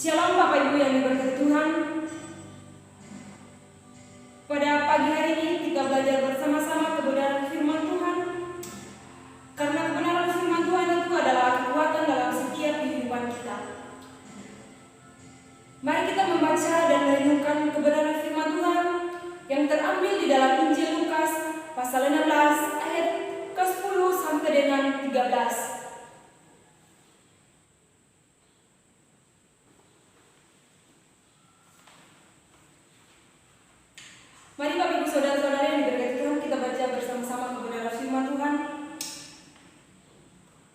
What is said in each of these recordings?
Shalom Bapak Ibu yang diberkati Tuhan. Pada pagi hari ini kita belajar bersama-sama kebenaran firman Tuhan. Karena kebenaran firman Tuhan itu adalah kekuatan dalam setiap kehidupan kita. Mari kita membaca dan merenungkan kebenaran firman Tuhan yang terambil di dalam Injil Lukas pasal 16 ayat ke-10 sampai dengan 13. Mari Bapak Ibu Saudara-saudara yang diberkati Tuhan, kita baca bersama-sama kebenaran firman Tuhan.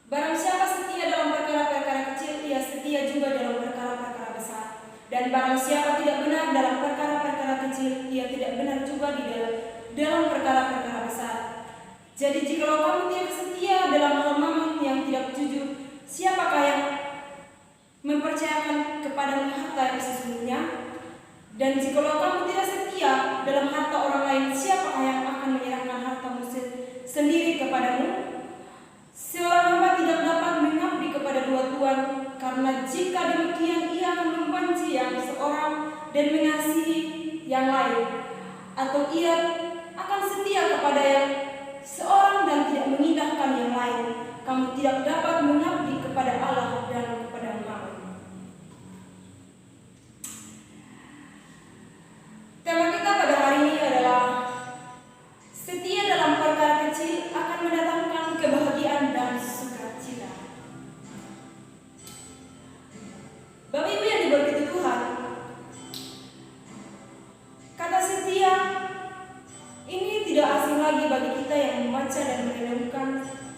Barang siapa setia dalam perkara-perkara kecil, ia setia juga dalam perkara-perkara besar. Dan barang siapa tidak benar dalam perkara-perkara kecil, ia tidak benar juga di dalam perkara-perkara besar. Jadi jikalau kamu tidak setia dalam hal mamon yang tidak jujur, siapakah yang mempercayakan kepadamu harta yang sesungguhnya? Dan jikalau kamu tidak setia dalam harta orang lain, siapakah yang akan menyerahkan hartamu sendiri kepadamu? Seorang hamba tidak dapat mengabdi kepada dua tuan, karena jika demikian ia akan membenci yang seorang dan mengasihi yang lain, atau ia akan setia kepada yang seorang dan tidak mengindahkan yang lain. Kamu tidak dapat mengabdi kepada Allah dan kepada mammon. Tema kita pada hari ini adalah setia dalam perkara kecil akan mendatangkan kebahagiaan dan sukacita. Bapak Ibu yang diberkati Tuhan, kata setia ini tidak asing lagi bagi kita yang membaca dan merenungkan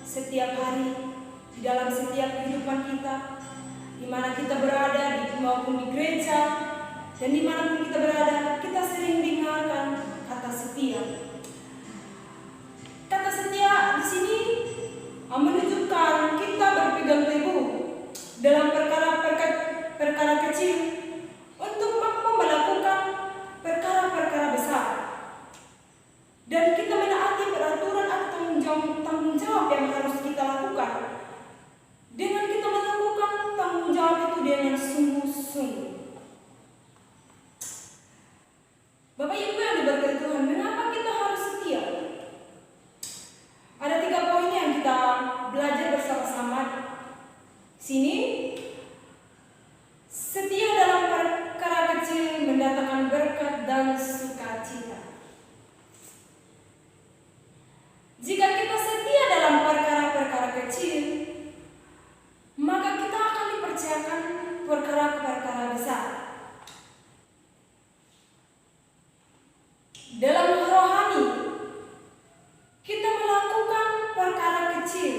setiap hari di dalam setiap kehidupan kita, di mana kita berada, maupun di gereja dan dimanapun kita berada, kita sering dengarkan kata setia. Kata setia di sini menunjukkan kita berpegang teguh dalam perkara kecil untuk mampu melakukan perkara-perkara besar. Dan kita menaati peraturan atau tanggung jawab yang harus kita lakukan. Dengan kita melakukan tanggung jawab itu dengan sungguh-sungguh. Bapak Ibu yang diberkati Tuhan, mengapa kita harus setia? Ada 3 poin yang kita belajar bersama-sama. Sini, setia dalam perkara kecil mendatangkan berkat dan sukacita. Jika kita setia dalam perkara-perkara kecil, maka kita akan dipercayakan perkara-perkara besar. Dalam rohani, kita melakukan perkara kecil.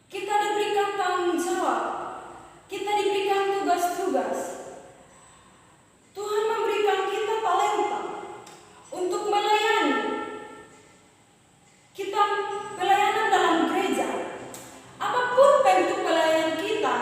Kita diberikan tanggung jawab. Kita diberikan tugas-tugas. Tuhan memberikan kita talenta untuk melayani. Kita pelayanan dalam gereja. Apapun bentuk pelayanan kita,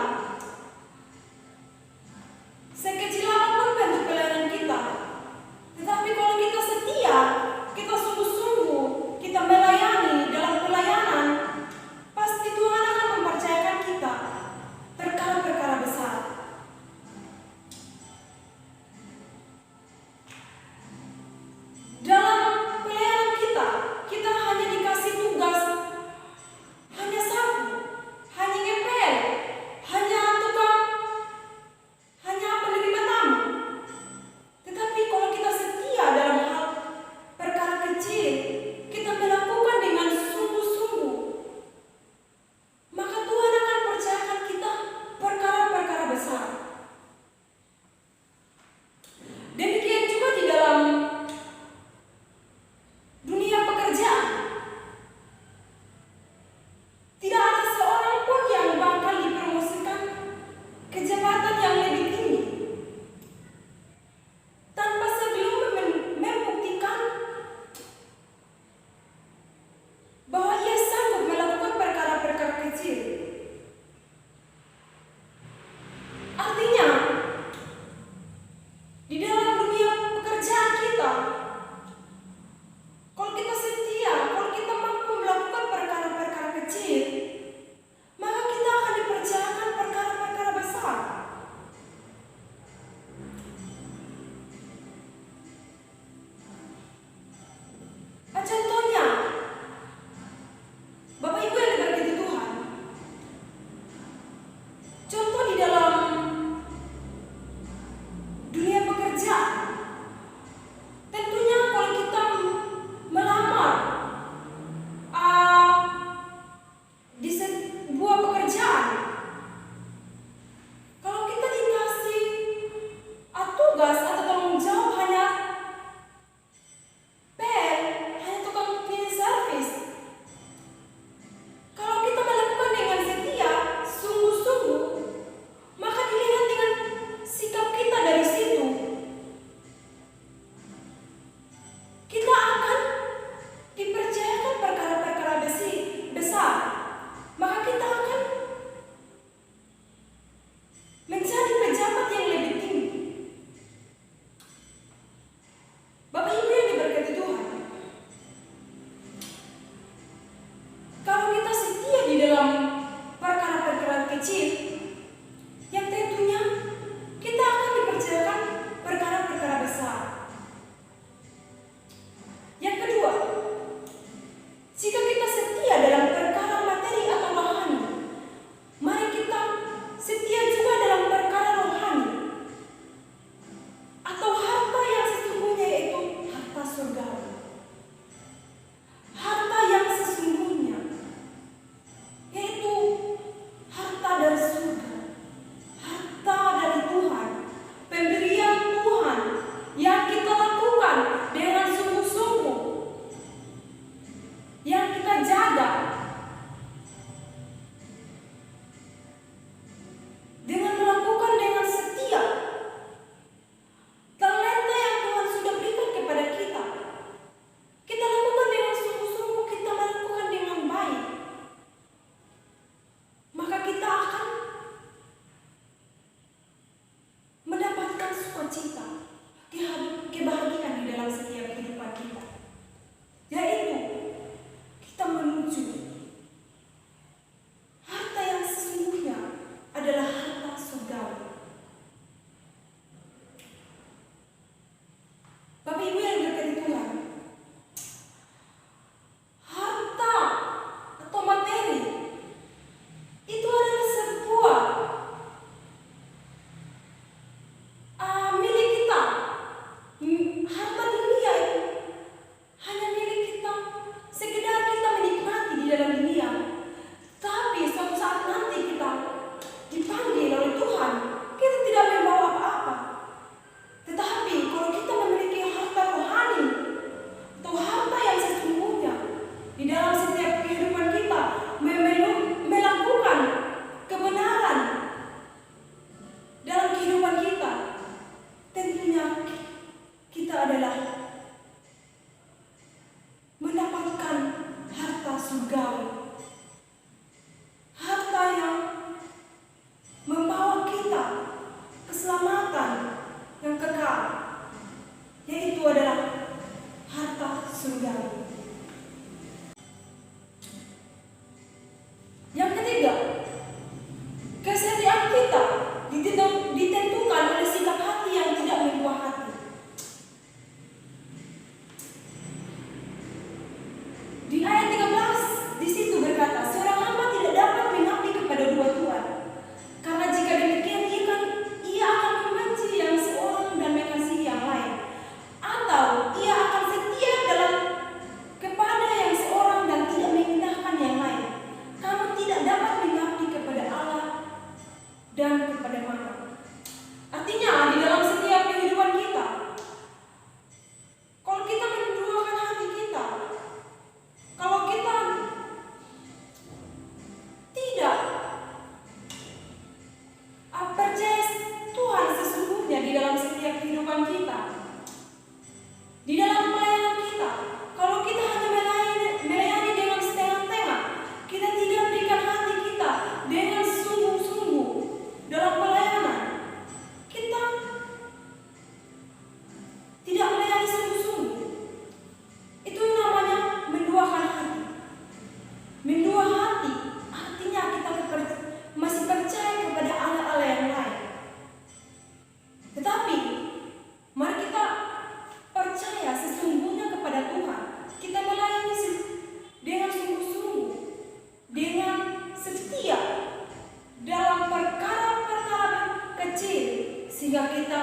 sehingga kita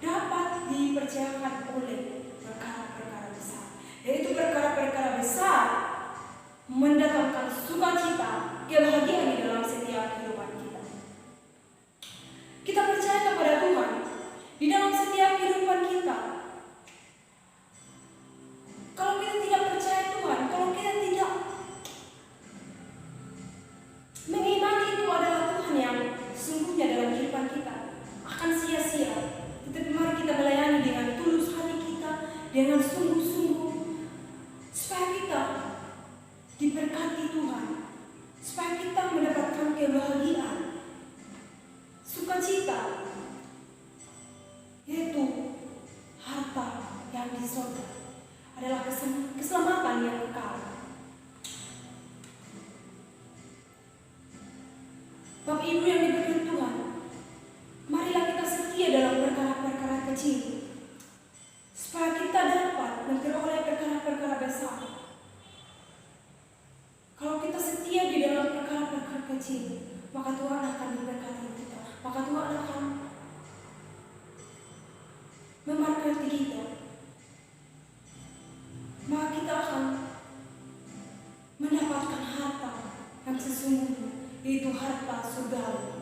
dapat dipercayakan oleh perkara-perkara besar, yaitu perkara-perkara besar mendatangkan sukacita, kebahagiaan di dalam setiap kehidupan kita. Kita percaya kepada Tuhan di dalam setiap kehidupan kita. Kalau kita tidak percaya Tuhan, kalau kita tidak mengimani itu adalah Tuhan yang sungguhnya dalam kehidupan kita, akan sia-sia. Tetapi mari kita melayani dengan tulus hati kita, dengan sungguh-sungguh, supaya kita diberkati Tuhan, supaya kita mendapatkan kebahagiaan, sukacita, yaitu harta yang di surga, adalah keselamatan yang kekal. Bapak Ibu yang diberkati Tuhan, marilah kita setia dalam perkara-perkara kecil, supaya kita dapat memperoleh perkara-perkara besar. Kalau kita setia di dalam perkara-perkara kecil, maka Tuhan akan memberkati kita, maka Tuhan akan memberkati kita, maka kita akan mendapatkan harta yang sesungguhnya, yaitu harta surgawi.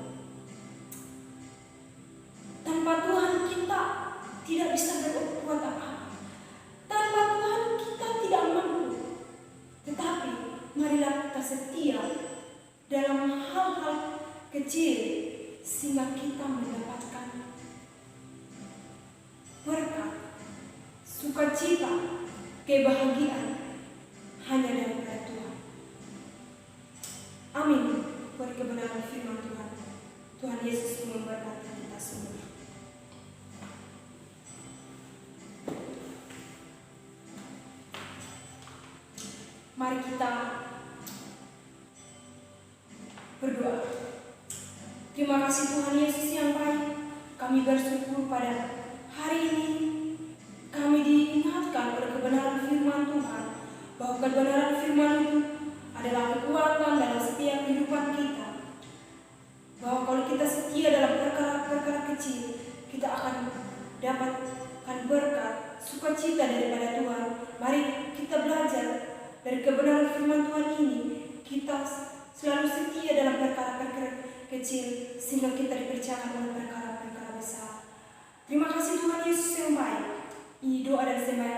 Tanpa Tuhan kita tidak bisa berbuat apa-apa. Tanpa Tuhan kita tidak mampu. Tetapi marilah kita setia dalam hal-hal kecil, sehingga kita mendapatkan berkat, sukacita, kebahagiaan hanya daripada Tuhan. Amin. Buat kebenaran firman Tuhan. Tuhan Yesus memberkati kita semua. Mari kita berdoa. Terima kasih Tuhan Yesus yang baik. Kami bersyukur pada hari ini kami diingatkan oleh kebenaran firman Tuhan, bahwa kebenaran firman itu adalah kekuatan dalam setiap kehidupan kita. Bahwa kalau kita setia dalam perkara-perkara kecil, kita akan dapatkan berkat, sukacita daripada Tuhan. Mari kita belajar dari kebenaran firman Tuhan ini. Kita selalu setia dalam perkara-perkara kecil, sehingga kita dipercayakan oleh perkara-perkara besar. Terima kasih Tuhan Yesus yang baik. Ini doa dan sembahyang